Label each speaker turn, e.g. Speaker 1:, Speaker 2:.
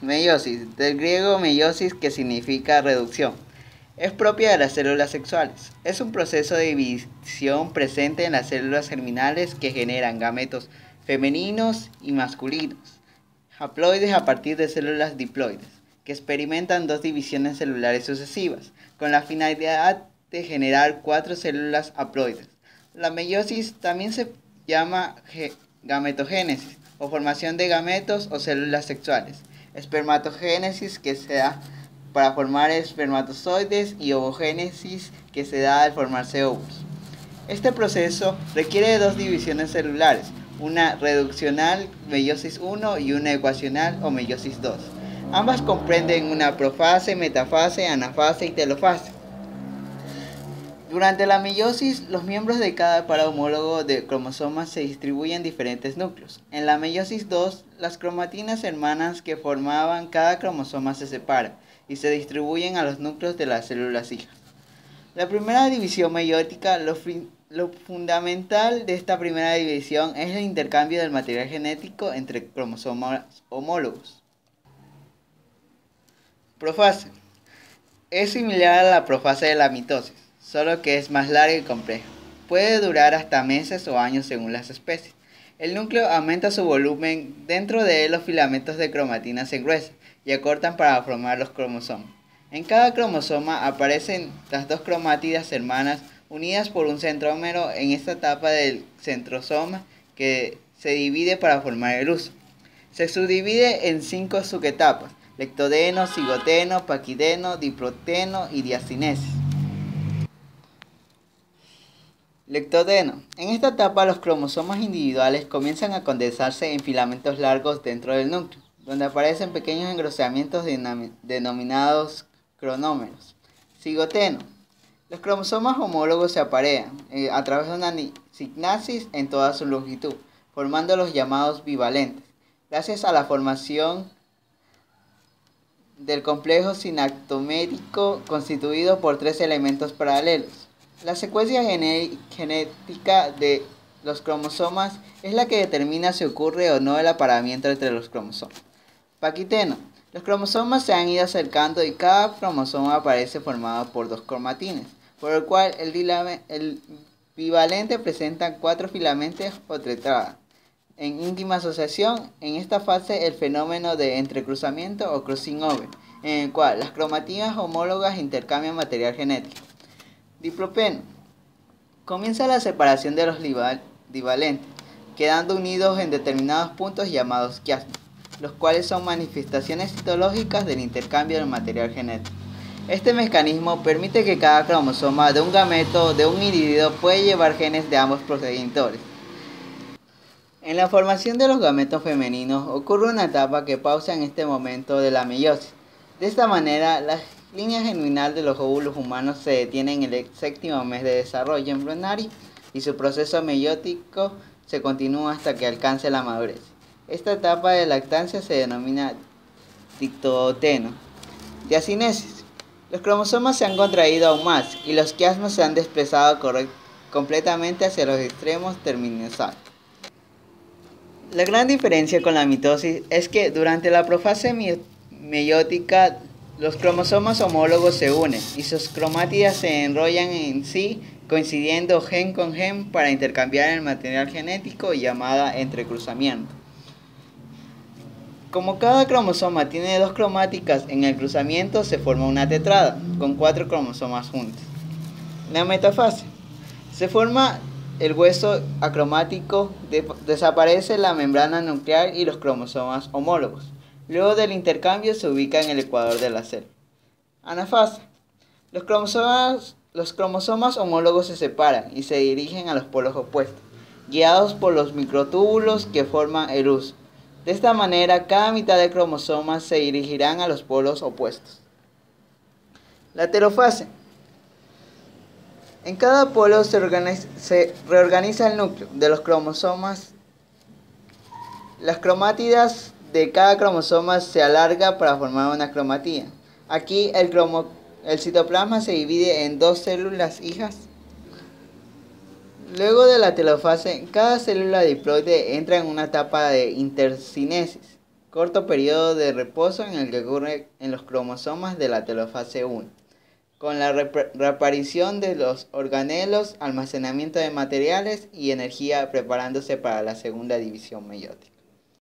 Speaker 1: Meiosis, del griego meiosis que significa reducción. Es propia de las células sexuales. Es un proceso de división presente en las células germinales que generan gametos femeninos y masculinos, haploides a partir de células diploides, que experimentan dos divisiones celulares sucesivas, con la finalidad de generar cuatro células haploides. La meiosis también se llama gametogénesis, o formación de gametos o células sexuales, espermatogénesis que se da para formar espermatozoides y ovogénesis que se da al formarse óvulos. Este proceso requiere de dos divisiones celulares, una reduccional meiosis 1 y una ecuacional o meiosis 2. Ambas comprenden una profase, metafase, anafase y telofase. Durante la meiosis, los miembros de cada par homólogo de cromosomas se distribuyen en diferentes núcleos. En la meiosis 2, las cromatinas hermanas que formaban cada cromosoma se separan y se distribuyen a los núcleos de las células hijas. La primera división meiótica, lo fundamental de esta primera división es el intercambio del material genético entre cromosomas homólogos. Profase. Es similar a la profase de la mitosis, solo que es más larga y compleja. Puede durar hasta meses o años según las especies. El núcleo aumenta su volumen, dentro de él los filamentos de cromatina se engruesan y acortan para formar los cromosomas. En cada cromosoma aparecen las dos cromátidas hermanas unidas por un centrómero en esta etapa del centrosoma que se divide para formar el huso. Se subdivide en 5 subetapas: lectodeno, cigoteno, paquideno, diproteno y diacinesis. Lectodeno. En esta etapa los cromosomas individuales comienzan a condensarse en filamentos largos dentro del núcleo, donde aparecen pequeños engrosamientos denominados cronómeros. Cigoteno. Los cromosomas homólogos se aparean a través de una signasis en toda su longitud, formando los llamados bivalentes, gracias a la formación del complejo sinaptomérico constituido por 3 elementos paralelos. La secuencia genética de los cromosomas es la que determina si ocurre o no el apareamiento entre los cromosomas. Paquiteno. Los cromosomas se han ido acercando y cada cromosoma aparece formado por 2 cromatines, por lo cual el bivalente presenta 4 filamentos o tetrada. En íntima asociación, en esta fase el fenómeno de entrecruzamiento o crossing over, en el cual las cromatinas homólogas intercambian material genético. Diplopeno. Comienza la separación de los divalentes, quedando unidos en determinados puntos llamados quiasmas, los cuales son manifestaciones citológicas del intercambio del material genético. Este mecanismo permite que cada cromosoma de un gameto de un individuo puede llevar genes de ambos progenitores. En la formación de los gametos femeninos ocurre una etapa que pausa en este momento de la meiosis. De esta manera, la línea germinal de los óvulos humanos se detiene en el 7º mes de desarrollo embrionario y su proceso meiótico se continúa hasta que alcance la madurez. Esta etapa de lactancia se denomina dictoteno. Diacinesis. Los cromosomas se han contraído aún más y los quiasmas se han desplazado completamente hacia los extremos terminales. La gran diferencia con la mitosis es que durante la profase meiótica los cromosomas homólogos se unen y sus cromátidas se enrollan en sí, coincidiendo gen con gen para intercambiar el material genético llamada entrecruzamiento. Como cada cromosoma tiene 2 cromáticas en el cruzamiento, se forma una tetrada con 4 cromosomas juntos. La metafase. Se forma el hueso acromático, desaparece la membrana nuclear y los cromosomas homólogos. Luego del intercambio se ubica en el ecuador de la célula. Anafase. Los cromosomas homólogos se separan y se dirigen a los polos opuestos, guiados por los microtúbulos que forman el huso. De esta manera, cada mitad de cromosomas se dirigirán a los polos opuestos. La telofase. En cada polo se reorganiza el núcleo de los cromosomas. Las cromátidas de cada cromosoma se alarga para formar una cromatida. Aquí el citoplasma se divide en 2 células hijas. Luego de la telofase, cada célula diploide entra en una etapa de intercinesis, corto periodo de reposo en el que ocurre en los cromosomas de la telofase 1, con la reaparición de los organelos, almacenamiento de materiales y energía preparándose para la segunda división meiótica.